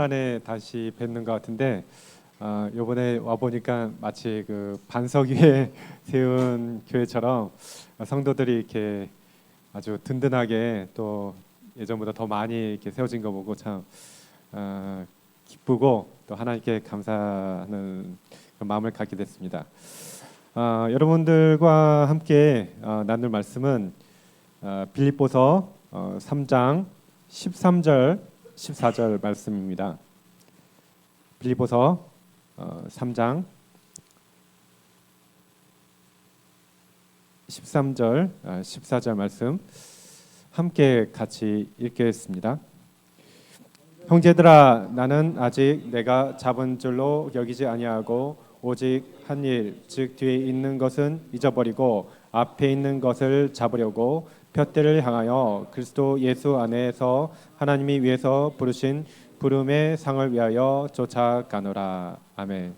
만에 다시 뵙는 것 같은데 이번에 와 보니까 마치 그 반석 위에 세운 교회처럼 성도들이 이렇게 아주 든든하게 또 예전보다 더 많이 이렇게 세워진 거 보고 참 기쁘고 또 하나님께 감사하는 그런 마음을 갖게 됐습니다. 여러분들과 함께 나눌 말씀은 빌립보서 3장 13절 14절 말씀입니다. 빌립보서 3장 13절 14절 말씀 함께 같이 읽겠습니다. 형제들아, 나는 아직 내가 잡은 줄로 여기지 아니하고 오직 한 일, 즉 뒤에 있는 것은 잊어버리고 앞에 있는 것을 잡으려고 푯대를 향하여 그리스도 예수 안에서 하나님이 위에서 부르신 부름의 상을 위하여 쫓아가노라. 아멘.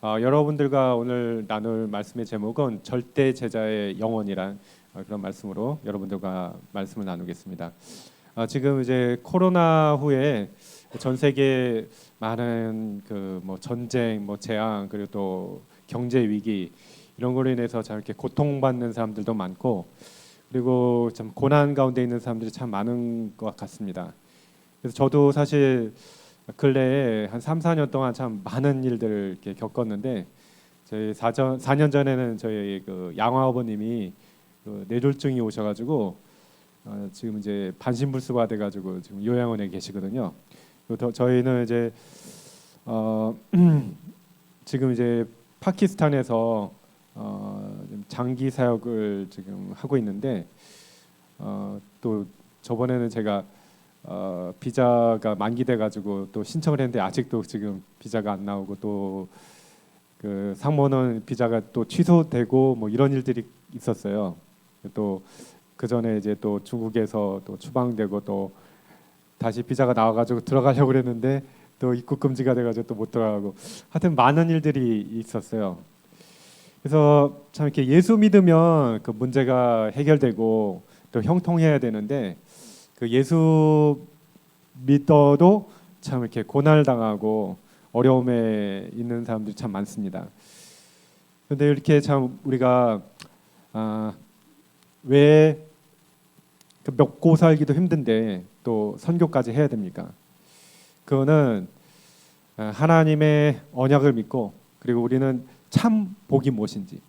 여러분들과 오늘 나눌 말씀의 제목은 절대 제자의 영혼이란 그런 말씀으로 여러분들과 말씀을 나누겠습니다. 지금 이제 코로나 후에 전 세계 많은 그 뭐 전쟁, 뭐 재앙, 그리고 또 경제 위기 이런 걸로 인해서 참 이렇게 고통받는 사람들도 많고, 그리고 참 고난 가운데 있는 사람들이 참 많은 것 같습니다. 그래서 저도 사실 근래에 한 3, 4년 동안 참 많은 일들을 이렇게 겪었는데, 저희 4년 전에는 저희 그 양화아버님이 그 뇌졸중이 오셔가지고 지금 이제 반신불수가 돼가지고 지금 요양원에 계시거든요. 저희는 이제 지금 이제 파키스탄에서 장기 사역을 지금 하고 있는데, 또 저번에는 제가 비자가 만기돼가지고 또 신청을 했는데 아직도 지금 비자가 안 나오고, 또 그 상모는 비자가 또 취소되고 뭐 이런 일들이 있었어요. 또 그 전에 이제 또 중국에서 또 추방되고 또 다시 비자가 나와가지고 들어가려고 그랬는데 또 입국 금지가 돼가지고 또 못 들어가고, 하여튼 많은 일들이 있었어요. 그래서 참 이렇게 예수 믿으면 그 문제가 해결되고 또 형통해야 되는데, 그 예수 믿어도 참 이렇게 고난을 당하고 어려움에 있는 사람들이 참 많습니다. 그런데 이렇게 참 우리가 왜 그 먹고 살기도 힘든데 또 선교까지 해야 됩니까? 그거는 하나님의 언약을 믿고, 그리고 우리는 참 복이 무엇인지,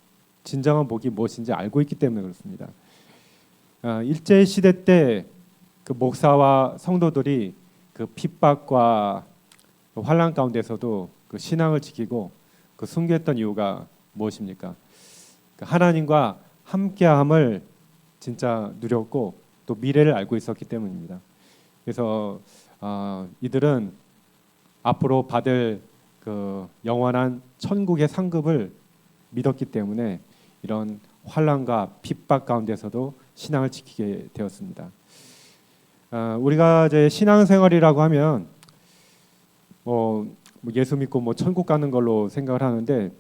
진정한 복이 무엇인지 알고 있기 때문에 그렇습니다. 일제 시대 때 그 목사와 성도들이 그 핍박과 그 환난 가운데서도 그 신앙을 지키고 그 순교했던 이유가 무엇입니까? 그 하나님과 함께함을 진짜 누렸고 또 미래를 알고 있었기 때문입니다. 그래서 이들은 앞으로 받을 그 영원한 천국의 상급을 믿었기 때문에 이런 환난과 핍박 가운데서도 신앙을 지키게 되었습니다. 우리가 이제 신앙생활이라고 하면 뭐 예수 믿고 뭐 천국 가는 걸로 생각을 하는데,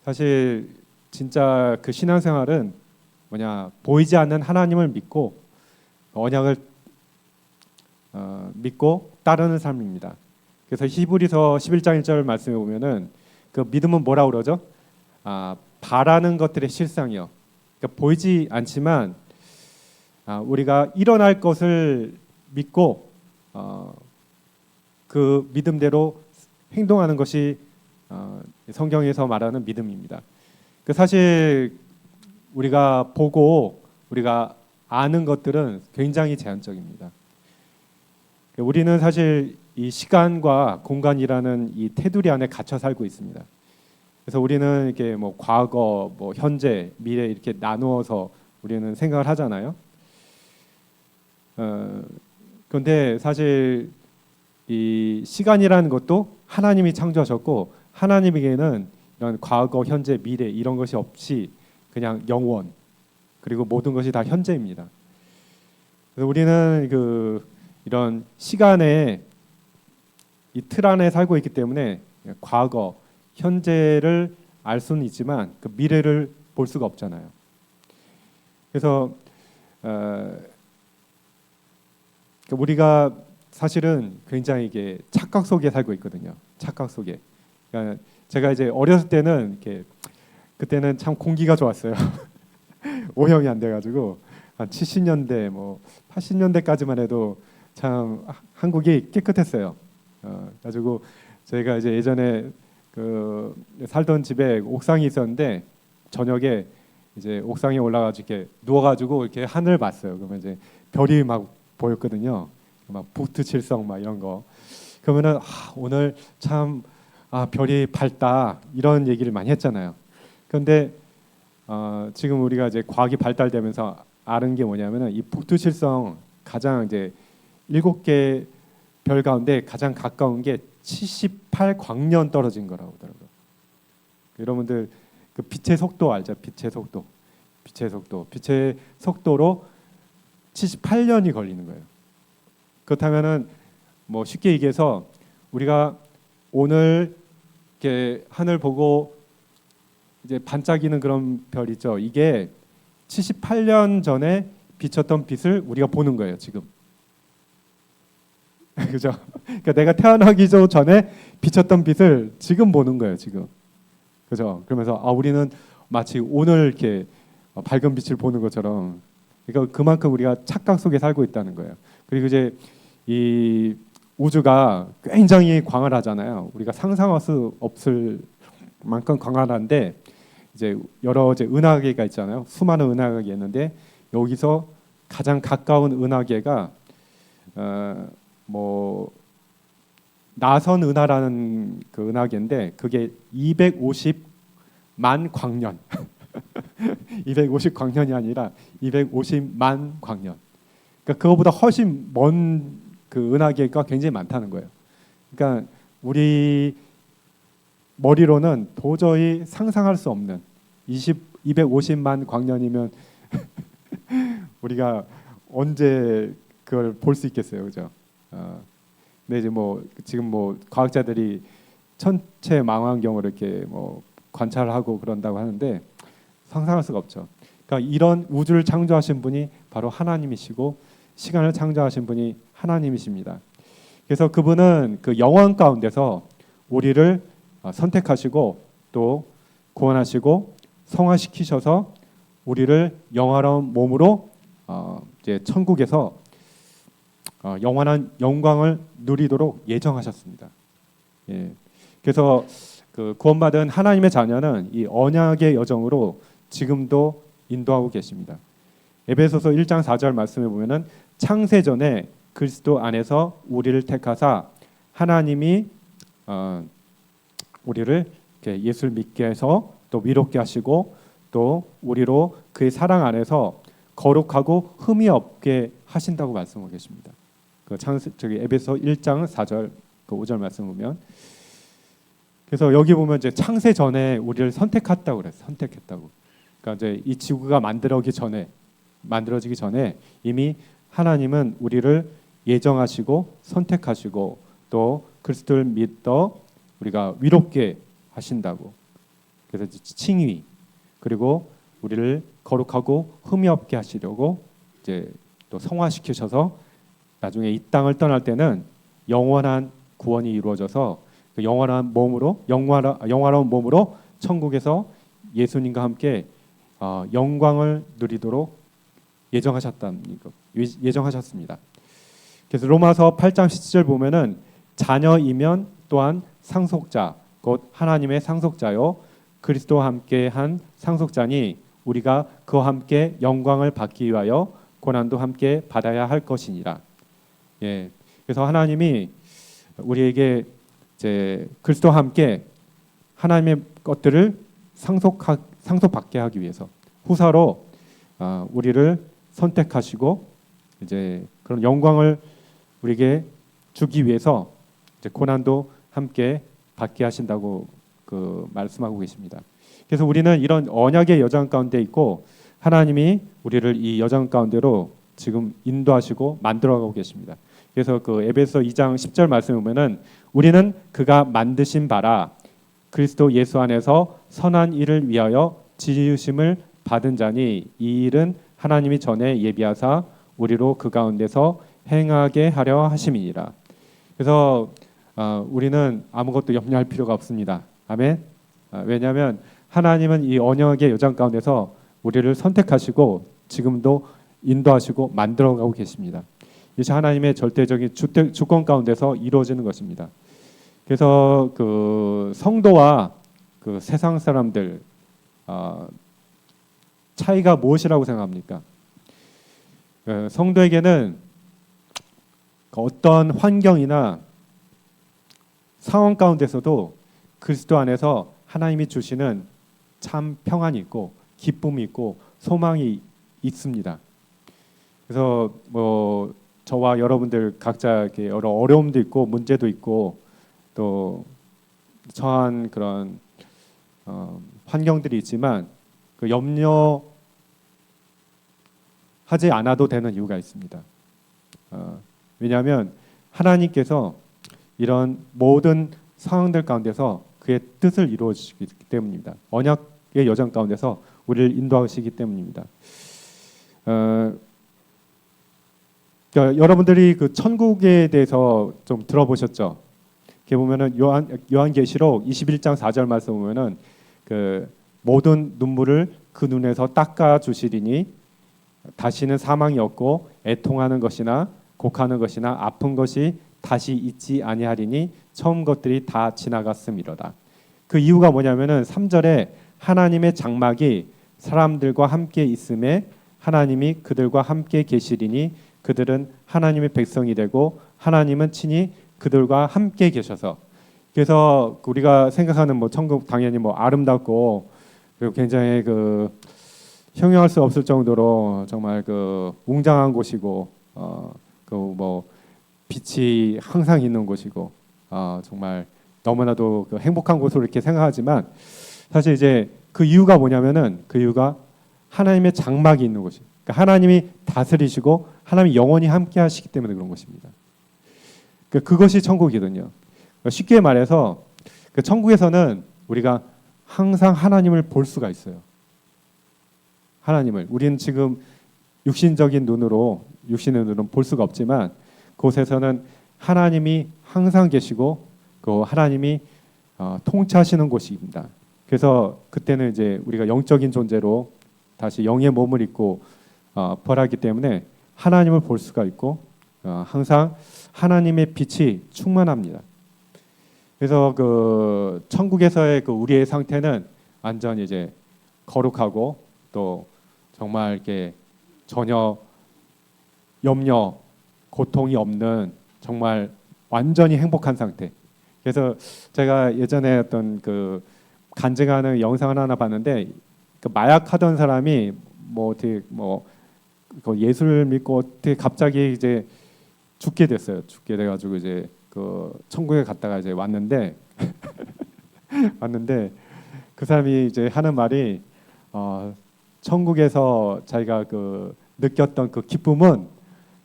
사실 진짜 그 신앙생활은 뭐냐, 보이지 않는 하나님을 믿고 언약을 믿고 따르는 삶입니다. 그래서 히브리서 11장 1절 말씀에 보면은 그 믿음은 뭐라고 그러죠? 바라는 것들의 실상이요. 그러니까 보이지 않지만 우리가 일어날 것을 믿고 그 믿음대로 행동하는 것이 성경에서 말하는 믿음입니다. 그 사실 우리가 보고 우리가 아는 것들은 굉장히 제한적입니다. 우리는 사실 이 시간과 공간이라는 이 테두리 안에 갇혀 살고 있습니다. 그래서 우리는 이렇게 뭐 과거, 뭐 현재, 미래 이렇게 나누어서 우리는 생각을 하잖아요. 그런데 사실 이 시간이라는 것도 하나님이 창조하셨고, 하나님에게는 이런 과거, 현재, 미래 이런 것이 없이 그냥 영원, 그리고 모든 것이 다 현재입니다. 그래서 우리는 이런 시간의 이 틀 안에 살고 있기 때문에 과거, 현재를 알 수는 있지만 그 미래를 볼 수가 없잖아요. 그래서 우리가 사실은 굉장히 이게 착각 속에 살고 있거든요. 착각 속에. 그러니까 제가 이제 어렸을 때는 이렇게 그때는 참 공기가 좋았어요. 오형이 안 돼가지고 한 70년대 뭐 80년대까지만 해도 참 한국이 깨끗했어요. 가지고 저희가 이제 예전에 그 살던 집에 옥상이 있었는데 저녁에 이제 옥상에 올라가지고 이렇게 누워가지고 이렇게 하늘을 봤어요. 그러면 이제 별이 막 보였거든요. 막 북두칠성 막 이런 거. 그러면은 오늘 참 별이 밝다 이런 얘기를 많이 했잖아요. 그런데 지금 우리가 이제 과학이 발달되면서 아는 게 뭐냐면은 이 북두칠성 가장 이제 7개 별 가운데 가장 가까운 게 78광년 떨어진 거라고 하더라고요. 여러분들 그 빛의 속도 알죠? 빛의 속도로 78년이 걸리는 거예요. 그렇다면은 뭐 쉽게 얘기해서 우리가 오늘 이렇게 하늘 보고 이제 반짝이는 그런 별 있죠. 이게 78년 전에 비쳤던 빛을 우리가 보는 거예요, 지금. 그죠? 그러니까 내가 태어나기 전에 비쳤던 빛을 지금 보는 거예요, 지금. 그죠? 그러면서 우리는 마치 오늘 이렇게 밝은 빛을 보는 것처럼, 그러니까 그만큼 우리가 착각 속에 살고 있다는 거예요. 그리고 이제 이 우주가 굉장히 광활하잖아요. 우리가 상상할 수 없을 만큼 광활한데 이제 여러 이제 은하계가 있잖아요. 수많은 은하계가 있는데 여기서 가장 가까운 은하계가 뭐 나선 은하라는 그 은하계인데 그게 250만 광년 250광년이 아니라 250만 광년. 그러니까 그거보다 훨씬 먼 그 은하계가 굉장히 많다는 거예요. 그러니까 우리 머리로는 도저히 상상할 수 없는 250만 광년이면 우리가 언제 그걸 볼 수 있겠어요, 그죠? 근데 이제 뭐 지금 뭐 과학자들이 천체 망원경으로 이렇게 뭐 관찰하고 그런다고 하는데 상상할 수가 없죠. 그러니까 이런 우주를 창조하신 분이 바로 하나님이시고 시간을 창조하신 분이 하나님이십니다. 그래서 그분은 그 영원 가운데서 우리를 선택하시고 또 구원하시고 성화시키셔서 우리를 영화로운 몸으로 이제 천국에서 영원한 영광을 누리도록 예정하셨습니다. 예. 그래서 그 구원받은 하나님의 자녀는 이 언약의 여정으로 지금도 인도하고 계십니다. 에베소서 1장 4절 말씀에 보면은 창세전에 그리스도 안에서 우리를 택하사 하나님이 우리를 이렇게 예수를 믿게 해서 또 위롭게 하시고 또 우리로 그의 사랑 안에서 거룩하고 흠이 없게 하신다고 말씀하고 계십니다. 그 저기 에베소 1장 4절 그 5절 말씀 보면 그래서 여기 보면 이제 창세 전에 우리를 선택했다고 그랬어요. 선택했다고. 그러니까 이제 이 지구가 만들어지기 전에 이미 하나님은 우리를 예정하시고 선택하시고 또 그리스도를 믿어 우리가 위롭게 하신다고. 그래서 칭의 그리고 우리를 거룩하고 흠이 없게 하시려고 이제 또 성화시키셔서 나중에 이 땅을 떠날 때는 영원한 구원이 이루어져서 그 영원한 몸으로 영화로운 몸으로 천국에서 예수님과 함께 영광을 누리도록 예정하셨습니다. 그래서 로마서 8장 17절 보면은 자녀이면 또한 상속자 곧 하나님의 상속자요 그리스도와 함께 한 상속자니 우리가 그와 함께 영광을 받기 위하여 고난도 함께 받아야 할 것이니라. 예. 그래서 하나님이 우리에게 이제 그리스도와 함께 하나님의 것들을 상속받게 하기 위해서 후사로 우리를 선택하시고 이제 그런 영광을 우리에게 주기 위해서 이제 고난도 함께 받게 하신다고 그 말씀하고 계십니다. 그래서 우리는 이런 언약의 여정 가운데 있고 하나님이 우리를 이 여정 가운데로 지금 인도하시고 만들어가고 계십니다. 그래서 그 에베소 2장 10절 말씀에 보면은 우리는 그가 만드신 바라 그리스도 예수 안에서 선한 일을 위하여 지으심을 받은 자니 이 일은 하나님이 전에 예비하사 우리로 그 가운데서 행하게 하려 하심이니라. 그래서 우리는 아무것도 염려할 필요가 없습니다. 아멘. 왜냐하면 하나님은 이 언약의 여정 가운데서 우리를 선택하시고 지금도 인도하시고 만들어가고 계십니다. 이것이 하나님의 절대적인 주권 가운데서 이루어지는 것입니다. 그래서 그 성도와 그 세상 사람들 차이가 무엇이라고 생각합니까? 성도에게는 어떤 환경이나 상황 가운데서도 그리스도 안에서 하나님이 주시는 참 평안이 있고 기쁨이 있고 소망이 있습니다. 그래서 뭐 저와 여러분들 각자 여러 어려움도 있고 문제도 있고 또 처한 그런 환경들이 있지만 그 염려하지 않아도 되는 이유가 있습니다. 왜냐하면 하나님께서 이런 모든 상황들 가운데서 그의 뜻을 이루어 주시기 때문입니다. 언약의 여정 가운데서 우리를 인도하시기 때문입니다. 그러니까 여러분들이 그 천국에 대해서 좀 들어보셨죠? 이렇게 보면은 요한계시록 21장 4절 말씀 보면은 그 모든 눈물을 그 눈에서 닦아 주시리니 다시는 사망이 없고 애통하는 것이나 곡하는 것이나 아픈 것이 다시 있지 아니하리니 처음 것들이 다 지나갔음이로다. 그 이유가 뭐냐면은 3절에 하나님의 장막이 사람들과 함께 있음에 하나님이 그들과 함께 계시리니 그들은 하나님의 백성이 되고 하나님은 친히 그들과 함께 계셔서. 그래서 우리가 생각하는 뭐 천국 당연히 뭐 아름답고 그리고 굉장히 그 형용할 수 없을 정도로 정말 그 웅장한 곳이고 그 뭐 빛이 항상 있는 곳이고 정말 너무나도 그 행복한 곳으로 이렇게 생각하지만 사실 이제 그 이유가 뭐냐면은 그 이유가 하나님의 장막이 있는 곳이. 그러니까 하나님이 다스리시고 하나님이 영원히 함께 하시기 때문에 그런 것입니다. 그것이 천국이거든요. 쉽게 말해서 그 천국에서는 우리가 항상 하나님을 볼 수가 있어요. 하나님을 우리는 지금 육신적인 눈으로 육신의 눈으로는 볼 수가 없지만 그곳에서는 하나님이 항상 계시고 그 하나님이 통치하시는 곳입니다. 그래서 그때는 이제 우리가 영적인 존재로 다시 영의 몸을 입고 부활하기 때문에 하나님을 볼 수가 있고 항상 하나님의 빛이 충만합니다. 그래서 그 천국에서의 그 우리의 상태는 완전히 이제 거룩하고 또 정말 이렇게 전혀 염려, 고통이 없는 정말 완전히 행복한 상태. 그래서 제가 예전에 어떤 그 간증하는 영상을 하나 봤는데 그 마약하던 사람이 뭐 어떻게 뭐 그 예수를 믿고 어떻게 갑자기 이제 죽게 됐어요. 죽게 돼가지고 이제 그 천국에 갔다가 이제 왔는데 그 사람이 이제 하는 말이 천국에서 자기가 그 느꼈던 그 기쁨은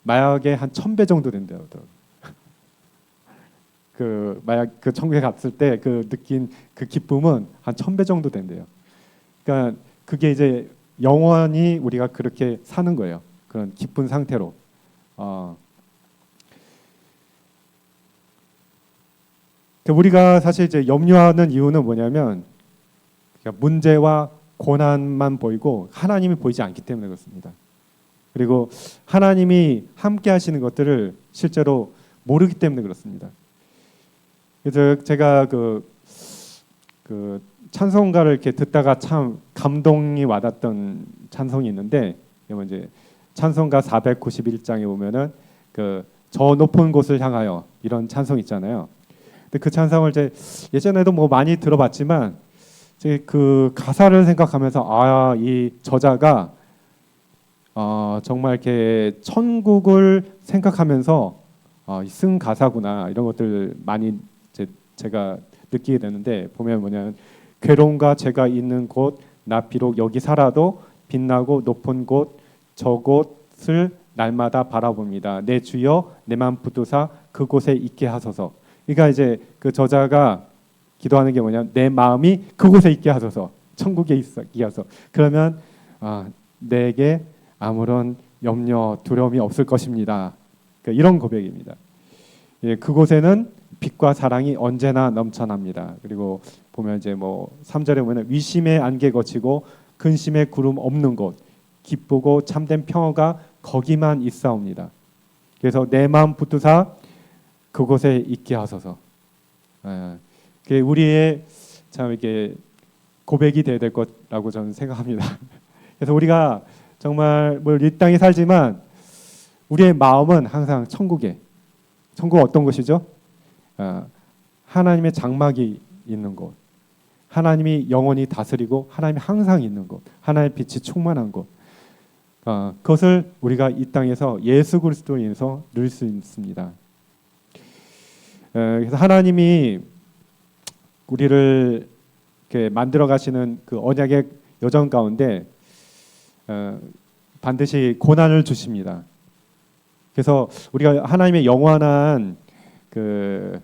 마약의 한 1000배 정도 된대요. 그 마약 그 천국에 갔을 때 그 느낀 그 기쁨은 한 1000배 정도 된대요. 그러니까 그게 이제 영원히 우리가 그렇게 사는 거예요. 그런 기쁜 상태로. 우리가 사실 이제 염려하는 이유는 뭐냐면 문제와 고난만 보이고 하나님이 보이지 않기 때문에 그렇습니다. 그리고 하나님이 함께 하시는 것들을 실제로 모르기 때문에 그렇습니다. 그래서 제가 그 찬송가를 이렇게 듣다가 참 감동이 와닿던 찬송이 있는데 이제 찬송가 491장에 보면은 그 저 높은 곳을 향하여 이런 찬송 있잖아요. 근데 그 찬송을 이제 예전에도 뭐 많이 들어봤지만 이제 그 가사를 생각하면서 이 저자가 정말 이렇게 천국을 생각하면서 쓴 가사구나 이런 것들 많이 제가 느끼게 되는데 보면 뭐냐면 괴로움과 죄가 있는 곳 나 비록 여기 살아도 빛나고 높은 곳 저곳을 날마다 바라봅니다. 내 주여 내 맘 붙드사 그곳에 있게 하소서. 그러니까 이제 그 저자가 기도하는 게 뭐냐면 내 마음이 그곳에 있게 하소서. 천국에 있게 하소서. 그러면 내게 아무런 염려 두려움이 없을 것입니다. 그러니까 이런 고백입니다. 예, 그곳에는 빛과 사랑이 언제나 넘쳐납니다. 그리고 보면 이제 뭐 3절에 보면 위심의 안개 거치고 근심의 구름 없는 곳 기쁘고 참된 평화가 거기만 있사옵니다. 그래서 내 마음 붙드사 그곳에 있게 하소서. 그게 우리의 참 이렇게 고백이 되어야 될 것라고 저는 생각합니다. 그래서 우리가 정말 뭐 이 땅에 살지만 우리의 마음은 항상 천국에, 천국 어떤 곳이죠? 하나님의 장막이 있는 곳, 하나님이 영원히 다스리고 하나님이 항상 있는 곳, 하나님의 빛이 충만한 곳. 그것을 우리가 이 땅에서 예수 그리스도로 인해서 누릴 수 있습니다. 그래서 하나님이 우리를 이렇게 만들어 가시는 그 언약의 여정 가운데 반드시 고난을 주십니다. 그래서 우리가 하나님의 영원한 그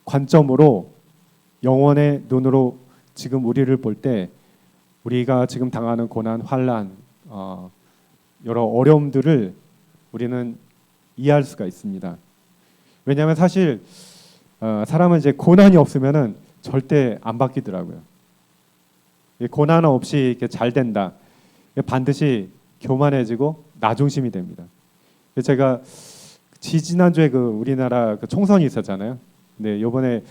관점으로 영원의 눈으로 지금 우리를 볼 때 우리가 지금 당하는 고난, 환난, 여러 어려움들을 우리는 이해할 수가 있습니다. 왜냐하면 사실 사람은 이제 고난이 없으면은 절대 안 바뀌더라고요. 고난 없이 이렇게 잘 된다. 반드시 교만해지고 나중심이 됩니다. 제가 지난주에 그 우리나라 그 총선이 있었잖아요. 근데 이번에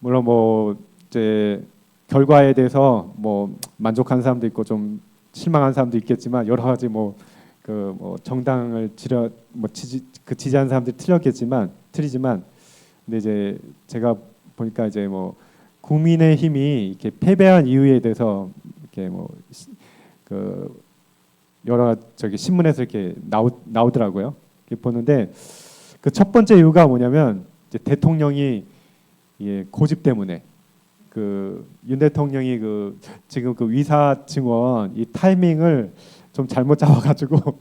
물론 뭐 이제 결과에 대해서 뭐 만족한 사람도 있고 좀 실망한 사람도 있겠지만 여러 가지 뭐 정당을 지지한 사람들이 틀리지만 근데 이제 제가 보니까 이제 뭐 국민의힘이 이렇게 패배한 이유에 대해서 이렇게 그 여러 저기 신문에서 이렇게 나오더라고요. 이렇게 보는데 그 첫 번째 이유가 뭐냐면 이제 대통령이 고집 때문에 그 윤 대통령이 그 지금 그 위사 증원 이 타이밍을 좀 잘못 잡아가지고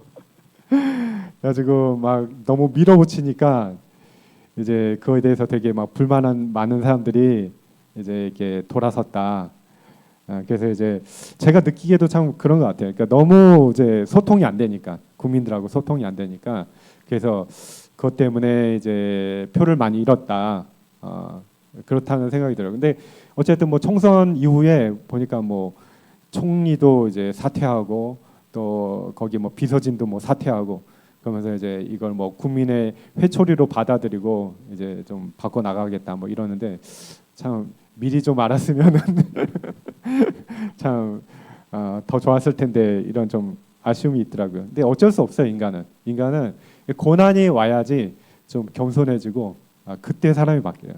그래가지고 막 너무 밀어붙이니까 이제 그거에 대해서 되게 막 불만한 많은 사람들이 이제 이렇게 돌아섰다. 그래서 이제 제가 느끼기에도 참 그런 것 같아요. 그러니까 너무 이제 소통이 안 되니까 국민들하고 소통이 안 되니까 그래서 그것 때문에 이제 표를 많이 잃었다. 그렇다는 생각이 들어요. 근데 어쨌든 뭐 총선 이후에 보니까 뭐 총리도 이제 사퇴하고 또 거기 뭐 비서진도 뭐 사퇴하고 그러면서 이제 이걸 뭐 국민의 회초리로 받아들이고 이제 좀 바꿔 나가겠다 뭐 이러는데 참 미리 좀 알았으면은 참 더 좋았을 텐데 이런 좀 아쉬움이 있더라고요. 근데 어쩔 수 없어요. 인간은 고난이 와야지 좀 겸손해지고 그때 사람이 바뀌어요.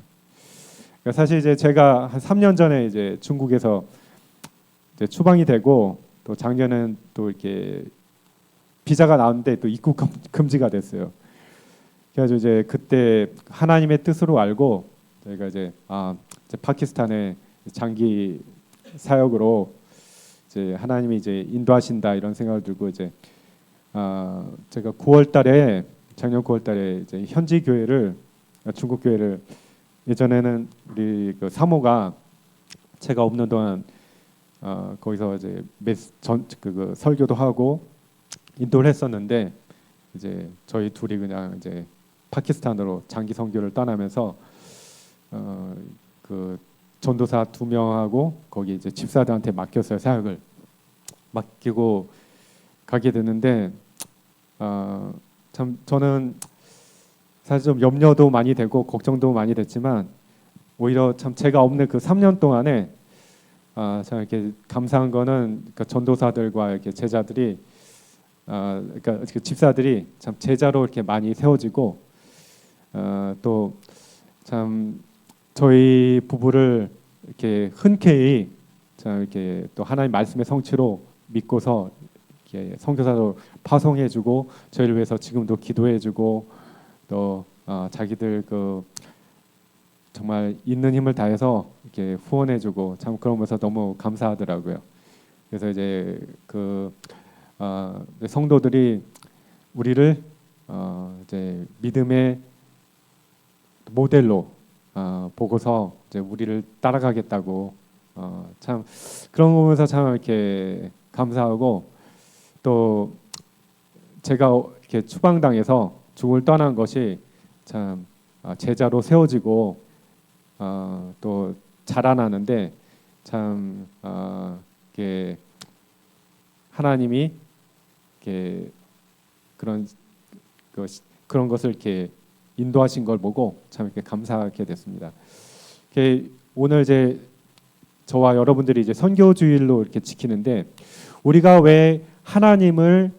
그러니까 사실 이제 제가 한 3년 전에 이제 중국에서 이제 추방이 되고 또 작년엔 또 이렇게 비자가 나왔는데 또 입국 금지가 됐어요. 그래가지고 이제 그때 하나님의 뜻으로 알고 저희가 이제 파키스탄에 장기 사역으로 이제 하나님이 이제 인도하신다 이런 생각을 들고 이제 제가 9월달에 작년 9월달에 이제 현지 교회를 중국 교회를 예전에는 우리 그 사모가 제가 없는 동안 거기서 이제 그 설교도 하고 인도를 했었는데 이제 저희 둘이 그냥 이제 파키스탄으로 장기 선교를 떠나면서 그 전도사 2명하고 거기 이제 집사들한테 맡겼어요. 사역을 맡기고 가게 됐는데 참 저는 사실 좀 염려도 많이 되고 걱정도 많이 됐지만 오히려 참 제가 없는 그 3년 동안에 참 이렇게 감사한 거는 그러니까 전도사들과 이렇게 제자들이 그러니까 집사들이 참 제자로 이렇게 많이 세워지고 또 참 저희 부부를 이렇게 흔쾌히 참 이렇게 또 하나님 말씀의 성취로 믿고서 이렇게 선교사로 파송해주고 저희를 위해서 지금도 기도해주고 또 자기들 그 정말 있는 힘을 다해서 이렇게 후원해주고 참 그러면서 너무 감사하더라고요. 그래서 이제 그 성도들이 우리를 이제 믿음의 모델로 보고서 이제 우리를 따라가겠다고 참 그런 거 보면서 참 이렇게 감사하고 또 제가 이렇게 추방당해서 중국을 떠난 것이 참 제자로 세워지고 또 자라나는데 참 이렇게 하나님이 이렇게 그런 것을 이렇게 인도하신 걸 보고 참 이렇게 감사하게 됐습니다. 이렇게 오늘 이제 저와 여러분들이 이제 선교주일로 이렇게 지키는데 우리가 왜 하나님을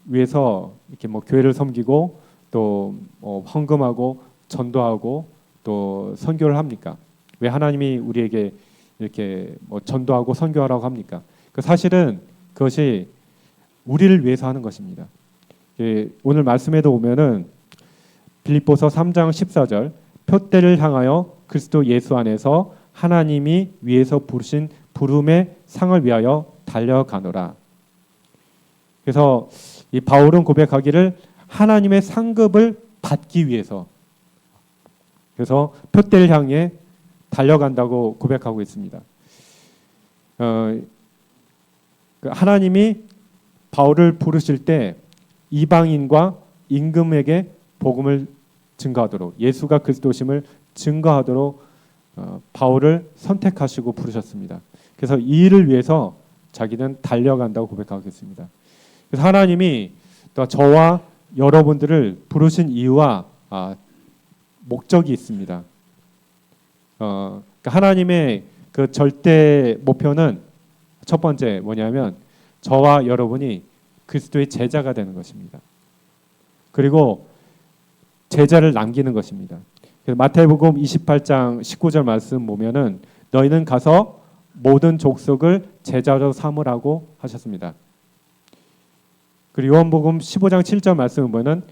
위해서 이렇게 뭐 교회를 섬기고 또 헌금하고 전도하고 또 선교를 합니까? 왜 하나님이 우리에게 이렇게 뭐 전도하고 선교하라고 합니까? 그 사실은 그것이 우리를 위해서 하는 것입니다. 오늘 말씀에도 보면은 빌립보서 3장 14절 표대를 향하여 그리스도 예수 안에서 하나님이 위에서 부르신 부름의 상을 위하여 달려가노라. 그래서 이 바울은 고백하기를 하나님의 상급을 받기 위해서 그래서 표대를 향해 달려간다고 고백하고 있습니다. 하나님이 바울을 부르실 때 이방인과 임금에게 복음을 증거하도록 예수가 그리스도심을 증거하도록 바울을 선택하시고 부르셨습니다. 그래서 이 일을 위해서 자기는 달려간다고 고백하고 있습니다. 그래서 하나님이 또 저와 여러분들을 부르신 이유와 목적이 있습니다. 그러니까 하나님의 그 절대 목표는 첫 번째 뭐냐면 저와 여러분이 그리스도의 제자가 되는 것입니다. 그리고 제자를 남기는 것입니다. 그래서 마태복음 28장 19절 말씀 보면은 너희는 가서 모든 족속을 제자로 삼으라고 하셨습니다. 그리고 요한복음 15장 7절 말씀 보면은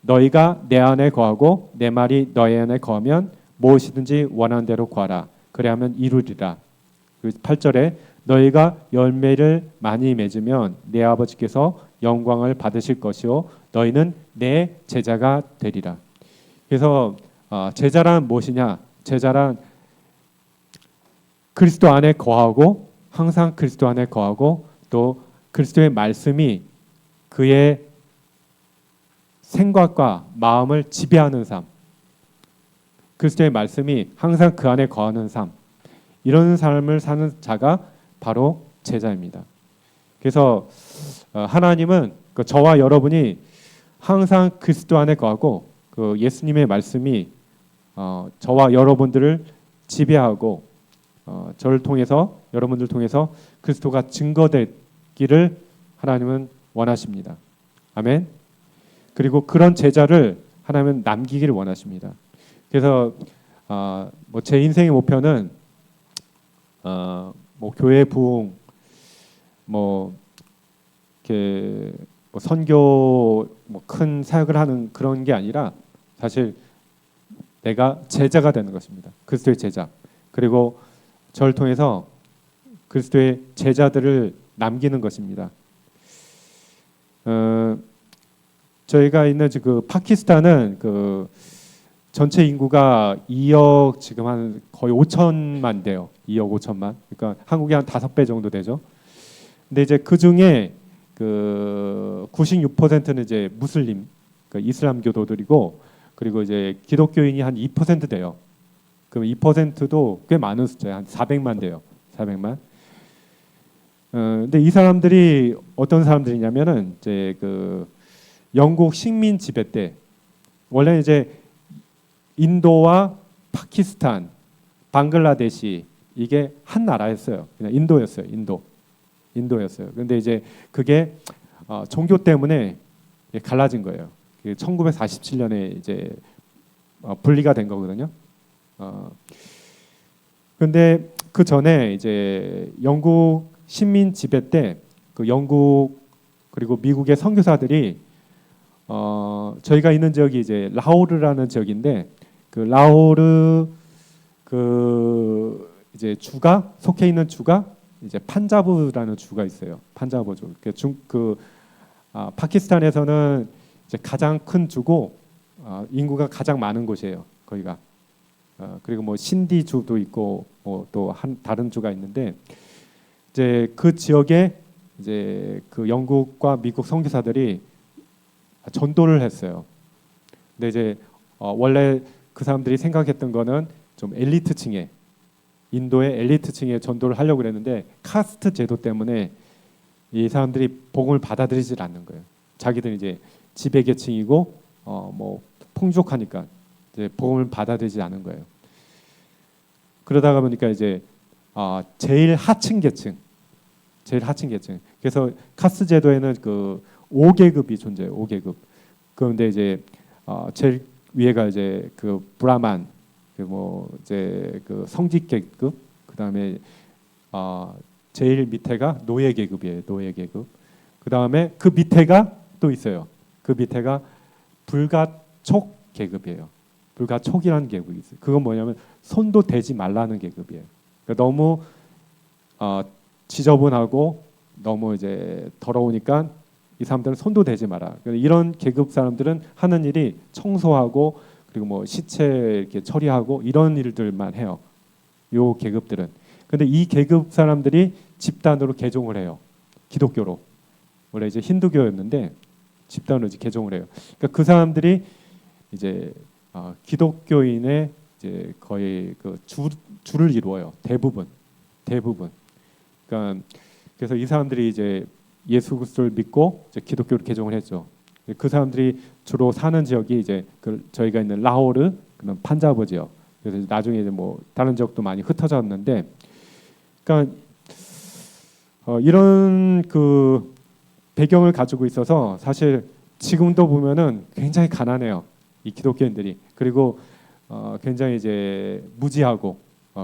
너희가 내 안에 거하고 내 말이 너희 안에 거하면 무엇이든지 원하는 대로 구하라. 그래야면 이루리라. 그리고 8절에 너희가 열매를 많이 맺으면 내 아버지께서 영광을 받으실 것이요 너희는 내 제자가 되리라. 그래서 제자란 무엇이냐? 제자란 그리스도 안에 거하고 항상 그리스도 안에 거하고 또 그리스도의 말씀이 그의 생각과 마음을 지배하는 삶, 그리스도의 말씀이 항상 그 안에 거하는 삶, 이런 삶을 사는 자가 바로 제자입니다. 그래서 하나님은 저와 여러분이 항상 그리스도 안에 거하고 그 예수님의 말씀이 저와 여러분들을 지배하고 저를 통해서 여러분들 통해서 그리스도가 증거되기를 하나님은 원하십니다. 아멘. 그리고 그런 제자를 하나님은 남기기를 원하십니다. 그래서 뭐 제 인생의 목표는 뭐 교회 부흥, 뭐 이렇게 뭐 선교, 뭐 큰 사역을 하는 그런 게 아니라 사실 내가 제자가 되는 것입니다. 그리스도의 제자. 그리고 저를 통해서 그리스도의 제자들을 남기는 것입니다. 저희가 있는 그 파키스탄은 그 전체 인구가 2억 지금 한 거의 5천만 돼요. 2억 5천만. 그러니까 한국의 한 5배 정도 되죠. 근데 이제 그 중에 그 96%는 이제 무슬림, 그러니까 이슬람교도들이고 그리고 이제 기독교인이 한 2% 돼요. 그럼 2%도 꽤 많은 숫자예요. 한 400만 돼요. 400만. 근데 이 사람들이 어떤 사람들이냐면은 이제 그 영국 식민 지배 때 원래 이제 인도와 파키스탄, 방글라데시 이게 한 나라였어요. 그냥 인도였어요. 인도였어요. 그런데 이제 그게 종교 때문에 갈라진 거예요. 1947년에 이제 분리가 된 거거든요. 그런데 그 전에 이제 영국 식민 지배 때 그 영국 그리고 미국의 선교사들이 저희가 있는 지역이 이제 라오르라는 지역인데 그 라오르 그 이제 주가 속해 있는 주가 이제 판자브라는 주가 있어요. 판자브주. 파키스탄에서는 이제 가장 큰 주고 인구가 가장 많은 곳이에요. 거기가. 그리고 뭐 신디 주도 있고 뭐 또 다른 주가 있는데 이제 그 지역에 이제 그 영국과 미국 선교사들이 전도를 했어요. 근데 이제 원래 그 사람들이 생각했던 거는 좀 엘리트층에 인도의 엘리트층에 전도를 하려고 그랬는데 카스트 제도 때문에 이 사람들이 복음을 받아들이질 않는 거예요. 자기들은 이제 지배계층이고 뭐 풍족하니까 이제 복음을 받아들이지 않은 거예요. 그러다가 보니까 이제 제일 하층 계층. 그래서 카스트 제도에는 그 5계급이 존재해요. 5계급. 그런데 이제 제일 위에가 이제 그 브라만, 그 뭐 이제 그 성직 계급, 그다음에 제일 밑에가 노예 계급이에요. 노예 계급. 그다음에 그 밑에가 또 있어요. 그 밑에가 불가촉 계급이에요. 불가촉이라는 계급이 있어요. 그건 뭐냐면 손도 대지 말라는 계급이에요. 그러니까 너무 지저분하고 너무 이제 더러우니까 이 사람들은 손도 대지 마라. 이런 계급 사람들은 하는 일이 청소하고 그리고 뭐 시체 이렇게 처리하고 이런 일들만 해요. 요 계급들은. 근데 이 계급 사람들이 집단으로 개종을 해요. 기독교로. 원래 이제 힌두교였는데 집단으로 이제 개종을 해요. 그러니까 그 사람들이 이제 기독교인의 이제 거의 그 주를 이루어요. 대부분. 그러니까 그래서 이 사람들이 이제 예수 그리스도를 믿고 이제 기독교로 개종을 했죠. 그 사람들이 주로 사는 지역이 이제 저희가 있는 라호르, 그다음 판자브 지역. 그래서 나중에 이제 뭐 다른 지역도 많이 흩어졌는데, 그러니까 이런 그 배경을 가지고 있어서 사실 지금도 보면은 굉장히 가난해요. 이 기독교인들이. 그리고 굉장히 이제 무지하고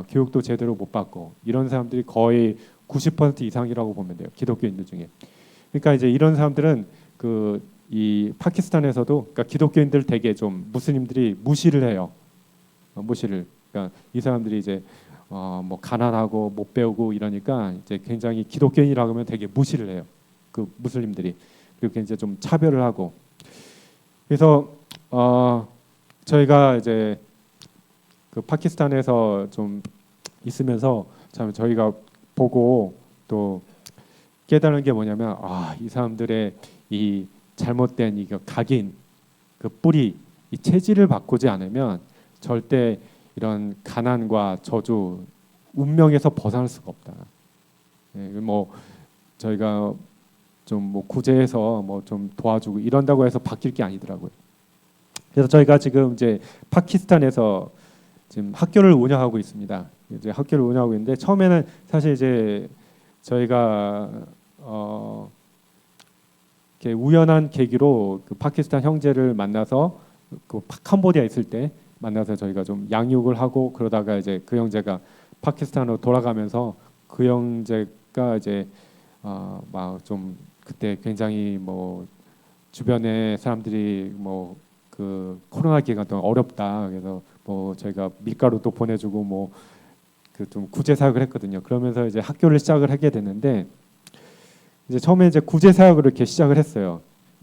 교육도 제대로 못 받고 이런 사람들이 거의 90% 이상이라고 보면 돼요. 기독교인들 중에. 그러니까 이제 이런 사람들은 이 파키스탄에서도 그러니까 기독교인들 되게 좀 무슬림들이 무시를 해요. 무시를. 그러니까 이 사람들이 이제 뭐 가난하고 못 배우고 이러니까 이제 굉장히 기독교인이라고 하면 되게 무시를 해요. 그 무슬림들이. 그리고 이제 좀 차별을 하고. 그래서 저희가 이제 그 파키스탄에서 좀 있으면서 참 저희가 보고 또 깨달은 게 뭐냐면 이 사람들의 이 잘못된 이 각인 그 뿌리 이 체질을 바꾸지 않으면 절대 이런 가난과 저주 운명에서 벗어날 수가 없다. 뭐 저희가 좀 뭐 구제해서 뭐 좀 도와주고 이런다고 해서 바뀔 게 아니더라고요. 그래서 저희가 지금 이제 파키스탄에서 지금 학교를 운영하고 있습니다. 이제 학교를 운영하고 있는데 처음에는 사실 이제 저희가 이렇게 우연한 계기로 그 파키스탄 형제를 만나서 그 캄보디아 있을 때 만나서 저희가 좀 양육을 하고 그러다가 이제 그 형제가 파키스탄으로 돌아가면서 그 형제가 이제 막 좀 그때 굉장히 뭐 주변에 사람들이 뭐 그 코로나 기간 동안 어렵다 그래서 뭐 저희가 밀가루도 보내주고 뭐 그 좀 구제 사역을 했거든요. 그러면서 이제 학교를 시작을 하게 됐는데 이제 처음에 이제 구제 사역을 이렇게 시작을 했어요.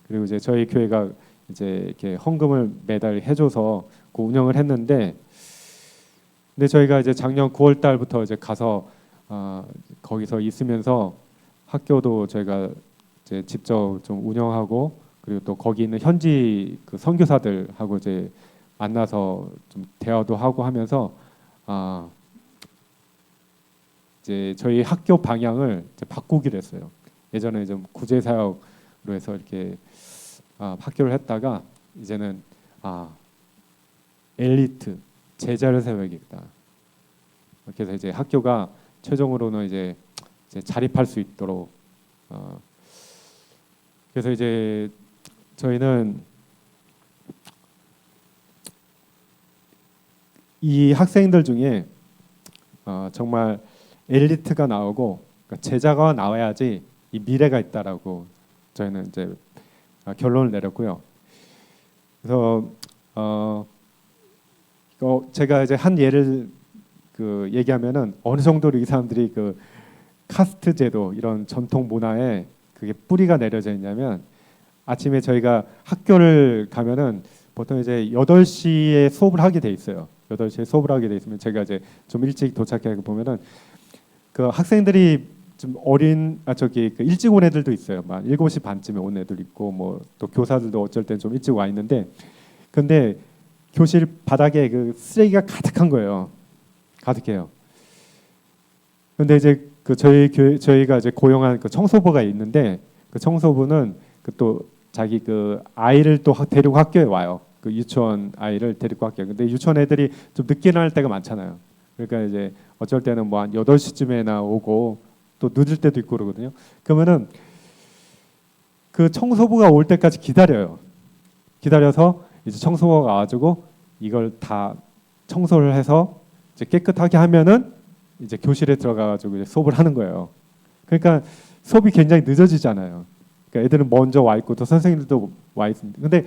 그리고 이제 저희 교회가 이제 이렇게 헌금을 매달 해줘서 그 운영을 했는데, 근데 저희가 이제 작년 9월 달부터 이제 가서 거기서 있으면서 학교도 저희가 이제 직접 좀 운영하고 그리고 또 거기 있는 현지 그 선교사들하고 이제 만나서 좀 대화도 하고 하면서 이제 저희 학교 방향을 이제 바꾸기로 했어요. 예전에 좀 구제 사역으로 해서 이렇게 학교를 했다가 이제는 엘리트 제자를 세워야겠다. 그래서 이제 학교가 최종으로는 이제 자립할 수 있도록 그래서 이제 저희는 이 학생들 중에 정말 엘리트가 나오고 그러니까 제자가 나와야지 이 미래가 있다라고 저희는 이제 결론을 내렸고요. 그래서 제가 이제 한 예를 얘기하면은 어느 정도로 이 사람들이 그 카스트 제도 이런 전통 문화에 그게 뿌리가 내려져 있냐면 아침에 저희가 학교를 가면은 보통 이제 8시에 수업을 하게 돼 있어요. 8시에 수업을 하게 돼 있으면 제가 이제 좀 일찍 도착해 보면은 그 학생들이 좀 어린 그 일찍 온 애들도 있어요. 막 7시 반쯤에 온 애들 있고 뭐 또 교사들도 어쩔 땐 좀 일찍 와 있는데 근데 교실 바닥에 그 쓰레기가 가득한 거예요. 가득해요. 근데 이제 그 저희가 이제 고용한 그 청소부가 있는데 그 청소부는 그 또 자기 그 아이를 또 데리고 학교에 와요. 그 유치원 아이를 데리고 학교에. 근데 유치원 애들이 좀 늦게 나올 때가 많잖아요. 그러니까 이제 어쩔 때는 뭐 한 8시쯤에나 오고 또 늦을 때도 있고 그러거든요. 그러면은 그 청소부가 올 때까지 기다려요. 기다려서 이제 청소부가 와가지고 이걸 다 청소를 해서 이제 깨끗하게 하면은 이제 교실에 들어가가지고 이제 수업을 하는 거예요. 그러니까 수업이 굉장히 늦어지잖아요. 그러니까 애들은 먼저 와 있고 또 선생님들도 와 있습니다. 근데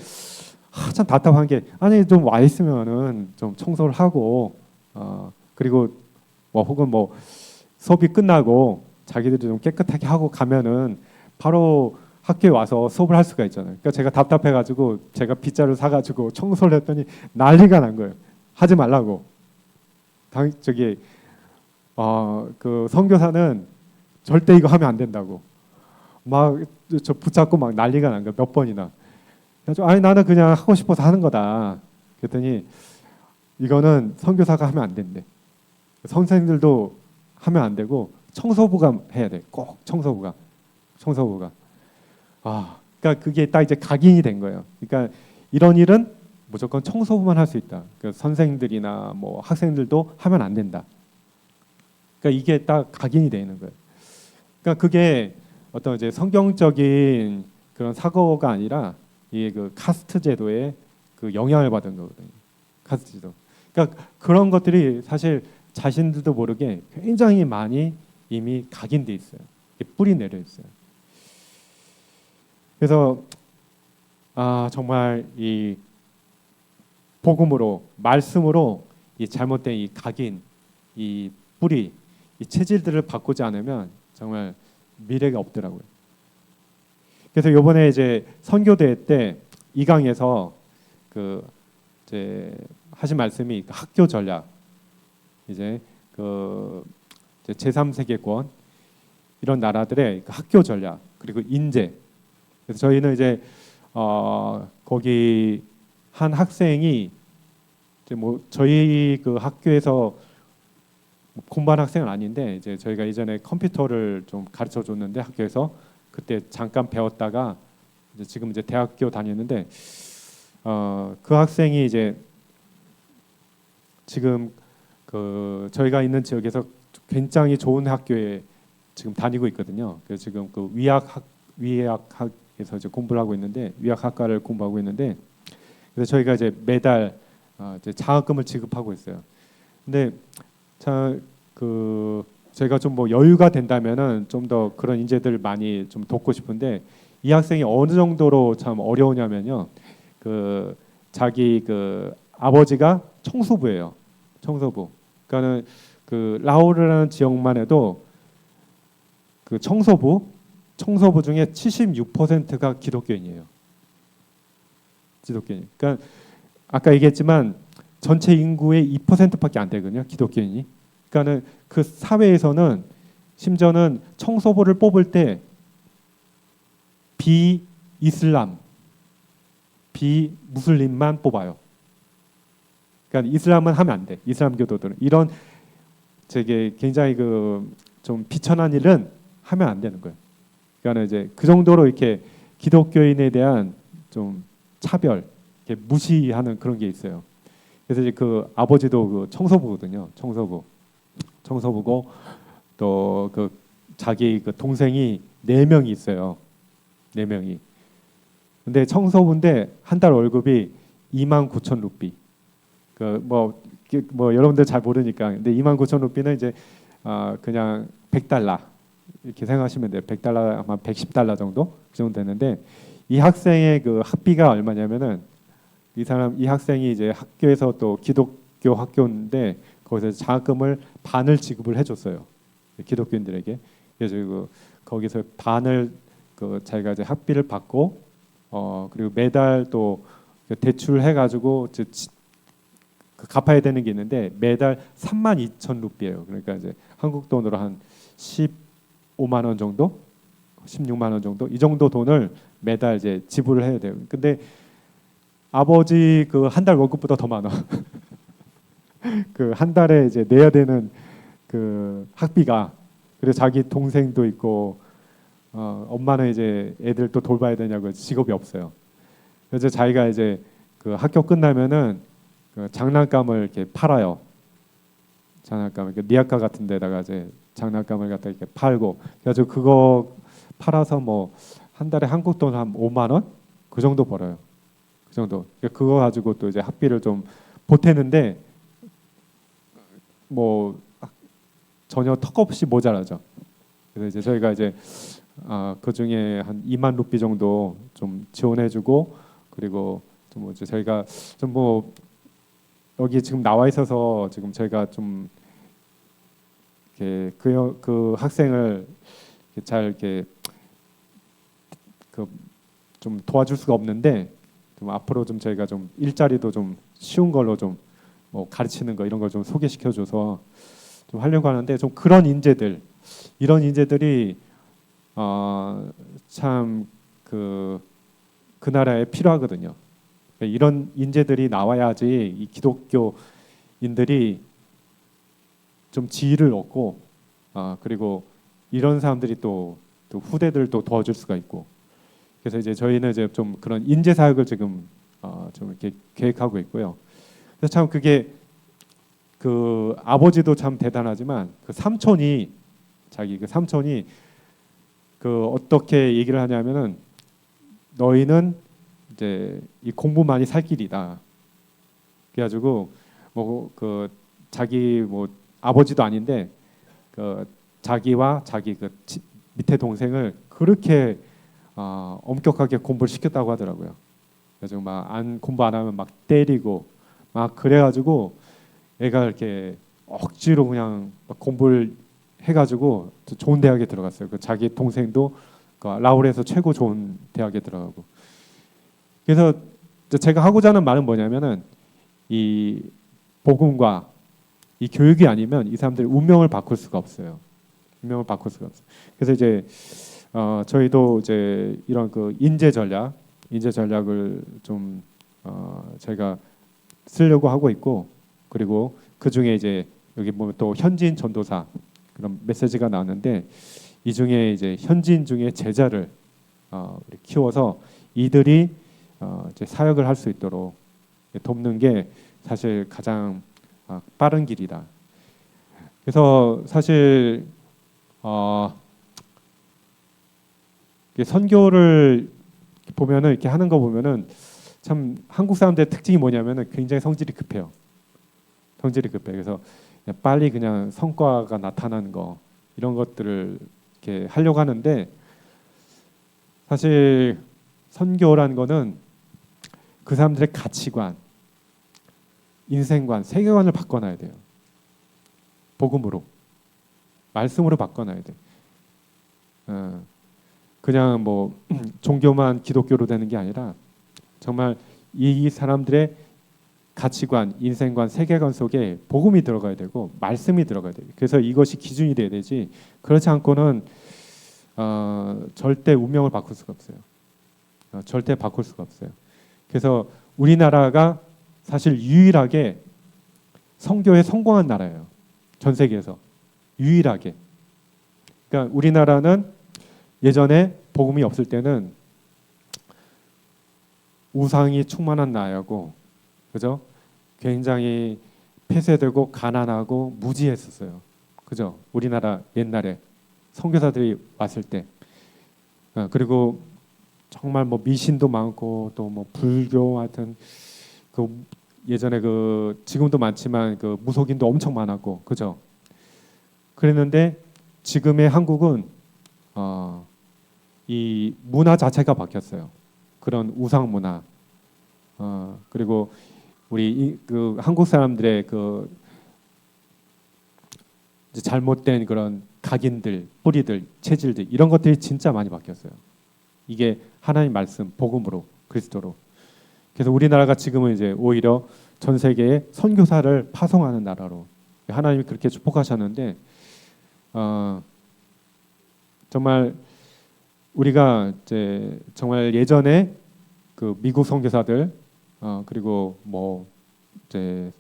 참 답답한 게 아니 좀 와 있으면은 좀 청소를 하고 그리고 뭐 혹은 뭐 수업이 끝나고 자기들이 좀 깨끗하게 하고 가면은 바로 학교에 와서 수업을 할 수가 있잖아요. 그러니까 제가 답답해가지고 제가 빗자루 사가지고 청소를 했더니 난리가 난 거예요. 하지 말라고. 저기 그 선교사는 절대 이거 하면 안 된다고. 막 저 붙잡고 막 난리가 난 거예요. 몇 번이나. 그래서 아니 나는 그냥 하고 싶어서 하는 거다. 그랬더니 이거는 선교사가 하면 안 된대. 선생님들도 하면 안 되고 청소부가 해야 돼. 꼭 청소부가. 그러니까 그게 딱 이제 각인이 된 거예요. 그러니까 이런 일은 무조건 청소부만 할 수 있다. 그러니까 선생들이나 뭐 학생들도 하면 안 된다. 그러니까 이게 딱 각인이 되는 거예요. 그러니까 그게 어떤 이제 성경적인 그런 사고가 아니라 이 그 카스트 제도에 그 영향을 받은 거거든요. 카스트 제도. 그러니까 그런 것들이 사실 자신들도 모르게 굉장히 많이 이미 각인돼 있어요. 뿌리 내려 있어요. 그래서 정말 이 복음으로 말씀으로 이 잘못된 이 각인, 이 뿌리, 이 체질들을 바꾸지 않으면 정말 미래가 없더라고요. 그래서 이번에 이제 선교대회 때 이 강에서 그 이제 하신 말씀이 학교 전략, 이제 그 제3세계권 이런 나라들의 학교 전략 그리고 인재. 그래서 저희는 이제 거기 한 학생이 이제 뭐 저희 그 학교에서 공부한 학생은 아닌데 이제 저희가 예전에 컴퓨터를 좀 가르쳐 줬는데 학교에서 그때 잠깐 배웠다가 이제 지금 이제 대학교 다니는데 그 학생이 이제 지금 그 저희가 있는 지역에서 굉장히 좋은 학교에 지금 다니고 있거든요. 그래서 지금 그 위학학에서 이제 공부를 하고 있는데 위학학과를 공부하고 있는데 그래서 저희가 이제 매달 이제 장학금을 지급하고 있어요. 근데 저희가 좀 뭐 여유가 된다면은 좀 더 그런 인재들 많이 좀 돕고 싶은데 이 학생이 어느 정도로 참 어려우냐면요. 그 자기 그 아버지가 청소부예요. 청소부. 그러니까는 그 라오르라는 지역만 해도 그 청소부 중에 76%가 기독교인이에요. 기독교인. 그러니까 아까 얘기했지만 전체 인구의 2%밖에 안 되거든요. 기독교인이. 그러니까는 그 사회에서는 심지어는 청소부를 뽑을 때 비무슬림만 뽑아요. 그러니까 이슬람은 하면 안 돼. 이슬람 교도들은 이런 되게 굉장히 그 좀 비천한 일은 하면 안 되는 거예요. 그러니까 이제 그 정도로 이렇게 기독교인에 대한 좀 차별, 이렇게 무시하는 그런 게 있어요. 그래서 이제 그 아버지도 그 청소부거든요. 청소부고 또 그 자기 그 동생이 4명이 있어요. 4명이. 근데 청소부인데 한 달 월급이 29,000 루피. 그 뭐 여러분들 잘 모르니까. 근데 29,000 루피는 이제 그냥 100달러 이렇게 생각하시면 돼요. 100달러 아마 110달러 정도 그 정도 되는데 이 학생의 그 학비가 얼마냐면은 이 학생이 이제 학교에서 또 기독교 학교인데 거기서 장학금을 반을 지급을 해줬어요. 기독교인들에게. 그래서 거기서 반을 그 자기가 이제 학비를 받고 그리고 매달 또 대출해가지고 그 갚아야 되는 게 있는데 매달 32,000 루피예요. 그러니까 이제 한국 돈으로 한 15만 원 정도, 16만 원 정도 이 정도 돈을 매달 이제 지불을 해야 돼요. 근데 아버지 그 한 달 월급보다 더 많아. 그 한 달에 이제 내야 되는 그 학비가. 그래서 자기 동생도 있고 엄마는 이제 애들 또 돌봐야 되냐고 직업이 없어요. 그래서 자기가 이제 그 학교 끝나면은 그 장난감을 이렇게 팔아요. 장난감, 그 니아카 같은 데다가 이제 장난감을 갖다 이렇게 팔고, 그래서 그거 팔아서 뭐 한 달에 한국 돈 한 5만 원? 그 정도 벌어요. 그 정도. 그러니까 그거 가지고 또 이제 학비를 좀 보태는데 뭐 전혀 턱없이 모자라죠. 그래서 이제 저희가 이제 그 중에 한 2만 루피 정도 좀 지원해주고, 그리고 좀 이제 저희가 좀 뭐 여기 지금 나와 있어서 지금 저희가 좀 이렇게 그 학생을 잘 이렇게 그 좀 도와줄 수가 없는데, 좀 앞으로 좀 저희가 좀 일자리도 좀 쉬운 걸로 좀 뭐 가르치는 거 이런 걸 좀 소개시켜줘서 좀 하려고 하는데, 좀 그런 인재들, 이런 인재들이 참 그 나라에 필요하거든요. 이런 인재들이 나와야지 이 기독교인들이 좀 지위를 얻고, 그리고 이런 사람들이 또 후대들도 도와줄 수가 있고. 그래서 이제 저희는 이제 좀 그런 인재 사역을 지금 좀 이렇게 계획하고 있고요. 그래서 참 그게 그 아버지도 참 대단하지만 그 삼촌이, 자기 그 삼촌이 그 어떻게 얘기를 하냐면은, 너희는 이제 이 공부만이 살 길이다. 그래가지고 뭐 그 자기 뭐 아버지도 아닌데 그 자기와 자기 그 밑에 동생을 그렇게 엄격하게 공부를 시켰다고 하더라고요. 그래서 막 공부 안 하면 막 때리고 막 그래가지고 애가 이렇게 억지로 그냥 막 공부를 해가지고 좋은 대학에 들어갔어요. 그 자기 동생도 그 라울에서 최고 좋은 대학에 들어가고. 그래서 제가 하고자 하는 말은 뭐냐면은, 이 복음과 이 교육이 아니면 이 사람들의 운명을 바꿀 수가 없어요. 운명을 바꿀 수가 없어요. 그래서 이제 저희도 이제 이런 그 인재 전략을 좀 저희가 쓰려고 하고 있고, 그리고 그 중에 이제 여기 보면 또 현지인 전도사 그런 메시지가 나왔는데, 이 중에 이제 현지인 중에 제자를 키워서 이들이 이제 사역을 할 수 있도록 돕는 게 사실 가장 빠른 길이다. 그래서 사실 선교를 보면은, 이렇게 하는 거 보면은 참 한국 사람들의 특징이 뭐냐면은 굉장히 성질이 급해요. 성질이 급해. 그래서 그냥 빨리 그냥 성과가 나타나는 거, 이런 것들을 이렇게 하려고 하는데, 사실 선교라는 거는 그 사람들의 가치관, 인생관, 세계관을 바꿔놔야 돼요. 복음으로, 말씀으로 바꿔놔야 돼. 그냥 뭐 종교만 기독교로 되는 게 아니라 정말 이 사람들의 가치관, 인생관, 세계관 속에 복음이 들어가야 되고 말씀이 들어가야 돼요. 그래서 이것이 기준이 돼야 되지, 그렇지 않고는 절대 운명을 바꿀 수가 없어요. 절대 바꿀 수가 없어요. 그래서 우리나라가 사실 유일하게 선교에 성공한 나라예요. 전 세계에서 유일하게. 그러니까 우리나라는 예전에 복음이 없을 때는 우상이 충만한 나라고, 그죠? 굉장히 폐쇄되고 가난하고 무지했었어요. 그죠? 우리나라 옛날에 선교사들이 왔을 때. 그리고 정말 뭐 미신도 많고 또 뭐 불교 하여튼 그 예전에 그 지금도 많지만 그 무속인도 엄청 많았고, 그죠? 그랬는데 지금의 한국은 이 문화 자체가 바뀌었어요. 그런 우상 문화. 그리고 우리 그 한국 사람들의 그 이제 잘못된 그런 각인들, 뿌리들, 체질들, 이런 것들이 진짜 많이 바뀌었어요. 이게 하나님 말씀, 복음으로, 그리스도로. 그래서 우리나라가 지금은 이제 오히려 전 세계에 선교사를 파송하는 나라로 하나님이 그렇게 축복하셨는데, 정말 우리가 이제 정말 예전에 그 미국 선교사들, 그리고 뭐 이제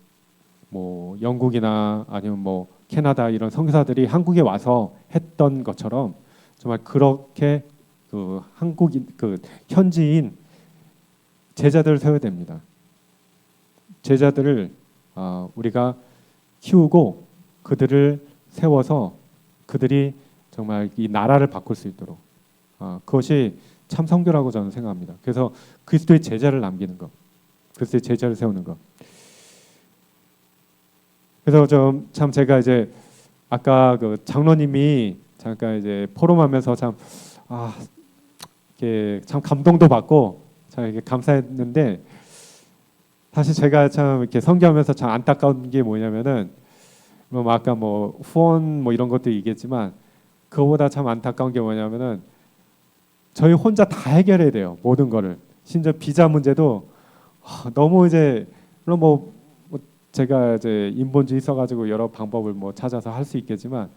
뭐 영국이나 아니면 뭐 캐나다 이런 선교사들이 한국에 와서 했던 것처럼 정말 그렇게 그 한국인 그 현지인 제자들을 세워야 됩니다. 제자들을 우리가 키우고 그들을 세워서 그들이 정말 이 나라를 바꿀 수 있도록 그것이 참 선교라고 저는 생각합니다. 그래서 그리스도의 제자를 남기는 것, 그리스도의 제자를 세우는 것. 그래서 좀 참 제가 이제 아까 그 장로님이 잠깐 이제 포럼하면서 참 이렇게 참 감동도 받고 참 이렇게 감사했는데 사실 제가 참 이렇게 선교하면서 참 안타까운 게 뭐냐면은 뭐 아까 뭐 후원 뭐 이런 것도 얘기했지만 그거보다 참 안타까운 게 뭐냐면은 저희 혼자 다 해결해야 돼요. 모든 거를. 심지어 비자 문제도 너무 이제 물론 뭐 제가 이제 인본주의 있어가지고 여러 방법을 뭐 찾아서 할 수 있겠지만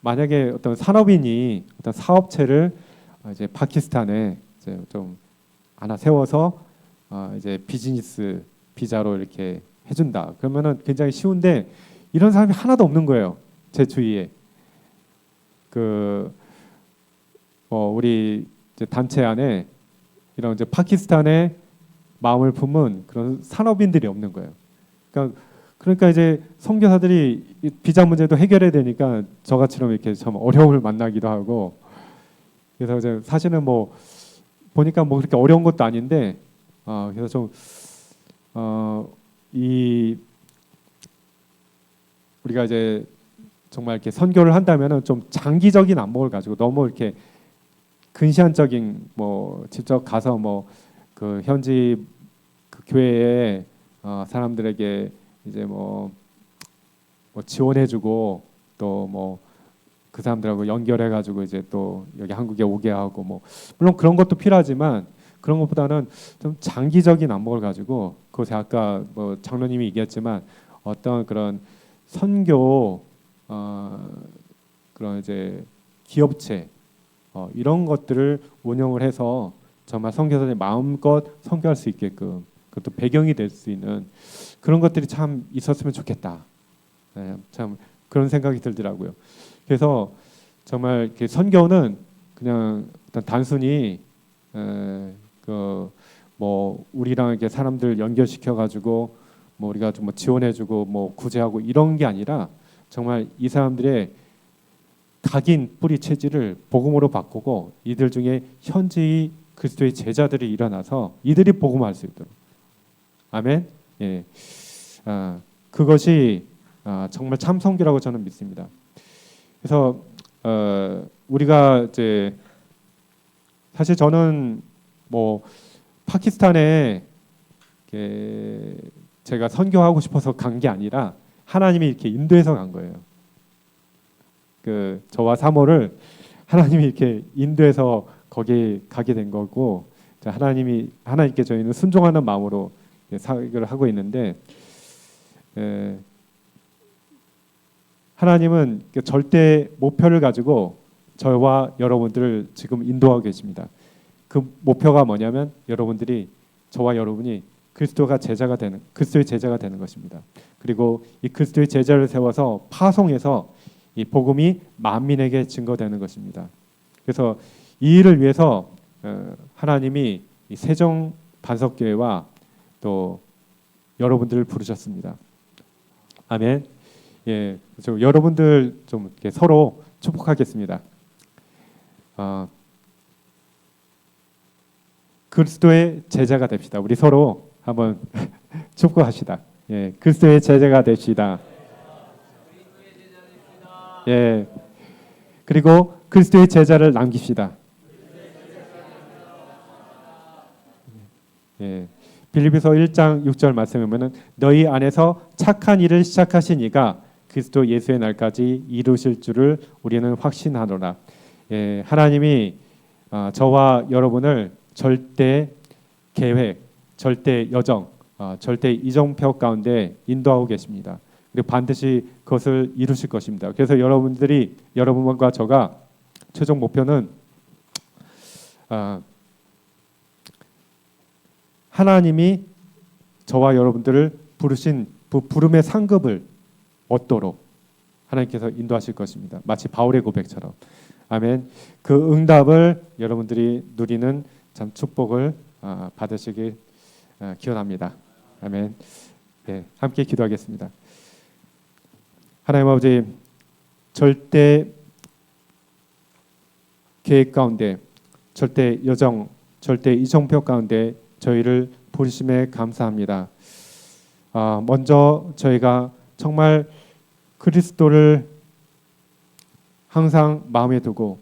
만약에 어떤 산업인이 어떤 사업체를 이제 파키스탄에 이제 좀 하나 세워서 이제 비즈니스 비자로 이렇게 해준다. 그러면은 굉장히 쉬운데 이런 사람이 하나도 없는 거예요. 제 주위에. 우리 이제 단체 안에 이런 이제 파키스탄의 마음을 품은 그런 산업인들이 없는 거예요. 그러니까 이제 선교사들이 비자 문제도 해결해야 되니까 저같이럼 이렇게 참 어려움을 만나기도 하고 그래서 이제 사실은 뭐 보니까 뭐 그렇게 어려운 것도 아닌데 그래서 좀 우리가 이제 정말 이렇게 선교를 한다면은 좀 장기적인 안목을 가지고 너무 이렇게 근시안적인 뭐 직접 가서 뭐 그 현지 그 교회에 사람들에게 이제 뭐 지원해주고 또 뭐 그 사람들하고 연결해가지고 이제 또 여기 한국에 오게 하고 뭐 물론 그런 것도 필요하지만 그런 것보다는 좀 장기적인 안목을 가지고 그것에 아까 뭐 장로님이 얘기했지만 어떤 그런 선교 그런 이제 기업체 이런 것들을 운영을 해서 정말 선교사들이 마음껏 선교할 수 있게끔 그것도 배경이 될 수 있는 그런 것들이 참 있었으면 좋겠다. 네, 참 그런 생각이 들더라고요. 그래서 정말 선교는 그냥 단순히 뭐 우리랑 이렇게 사람들 연결시켜 가지고 뭐 우리가 좀 뭐 지원해주고 뭐 구제하고 이런 게 아니라 정말 이 사람들의 각인 뿌리 체질을 복음으로 바꾸고 이들 중에 현지의 그리스도의 제자들이 일어나서 이들이 복음할 수 있도록 아멘. 예, 그것이 정말 참 선교라고 저는 믿습니다. 그래서 우리가 이제 사실 저는 뭐 파키스탄에 제가 선교하고 싶어서 간 게 아니라 하나님이 이렇게 인도해서 간 거예요. 저와 사모를 하나님이 이렇게 인도해서 거기 가게 된 거고 하나님께 저희는 순종하는 마음으로 사역을 하고 있는데 하나님은 절대 목표를 가지고 저와 여러분들을 지금 인도하고 계십니다. 그 목표가 뭐냐면 저와 여러분이 그리스도의 제자가 되는 것입니다. 그리고 이 그리스도의 제자를 세워서 파송해서 이 복음이 만민에게 증거되는 것입니다. 그래서 이 일을 위해서 하나님이 이 세종 반석교회와 또 여러분들을 부르셨습니다. 아멘. 예, 여러분들 좀 이렇게 서로 축복하겠습니다. 그리스도의 제자가 됩시다. 우리 서로 한번 축복합시다. 예, 그리스도의 제자가 됩시다. 예, 그리고 그리스도의 제자를 남깁시다. 예, 빌립보서 1장 6절 말씀에 보면은 너희 안에서 착한 일을 시작하신 이가 그리스도 예수의 날까지 이루실 줄을 우리는 확신하노라. 예, 하나님이 저와 여러분을 절대 계획, 절대 여정, 절대 이정표 가운데 인도하고 계십니다. 그리고 반드시 그것을 이루실 것입니다. 그래서 여러분과 저가 최종 목표는 하나님이 저와 여러분들을 부르신 부름의 상급을 얻도록 하나님께서 인도하실 것입니다. 마치 바울의 고백처럼. 아멘. 그 응답을 여러분들이 누리는 참 축복을 받으시길 기원합니다. 아멘. 네, 함께 기도하겠습니다. 하나님 아버지, 절대 계획 가운데, 절대 여정, 절대 이정표 가운데 저희를 부르심에 감사합니다. 먼저 저희가 정말 그리스도를 항상 마음에 두고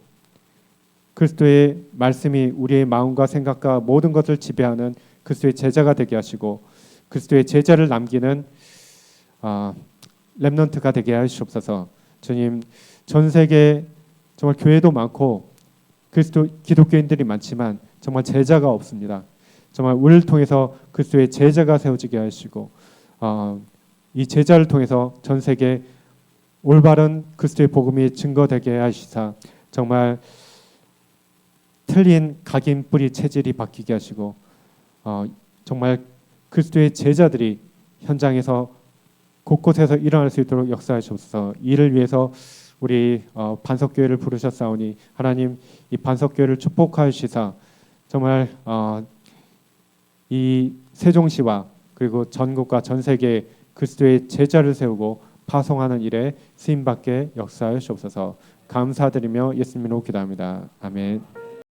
그리스도의 말씀이 우리의 마음과 생각과 모든 것을 지배하는 그리스도의 제자가 되게 하시고 그리스도의 제자를 남기는 렘넌트가 되게 하시옵소서. 주님, 전 세계 정말 교회도 많고 기독교인들이 많지만 정말 제자가 없습니다. 정말 우리를 통해서 그리스도의 제자가 세워지게 하시고 이 제자를 통해서 전 세계 올바른 그리스도의 복음이 증거되게 하시사 정말 틀린 각인 뿌리 체질이 바뀌게 하시고 정말 그리스도의 제자들이 현장에서 곳곳에서 일어날 수 있도록 역사하시옵소서. 이를 위해서 우리 반석교회를 부르셨사오니 하나님 이 반석교회를 축복하시사 정말 이 세종시와 그리고 전국과 전 세계에 그리스도의 제자를 세우고 파송하는 일에 쓰임받게 역사하시옵소서. 감사드리며 예수님으로 기도합니다. 아멘.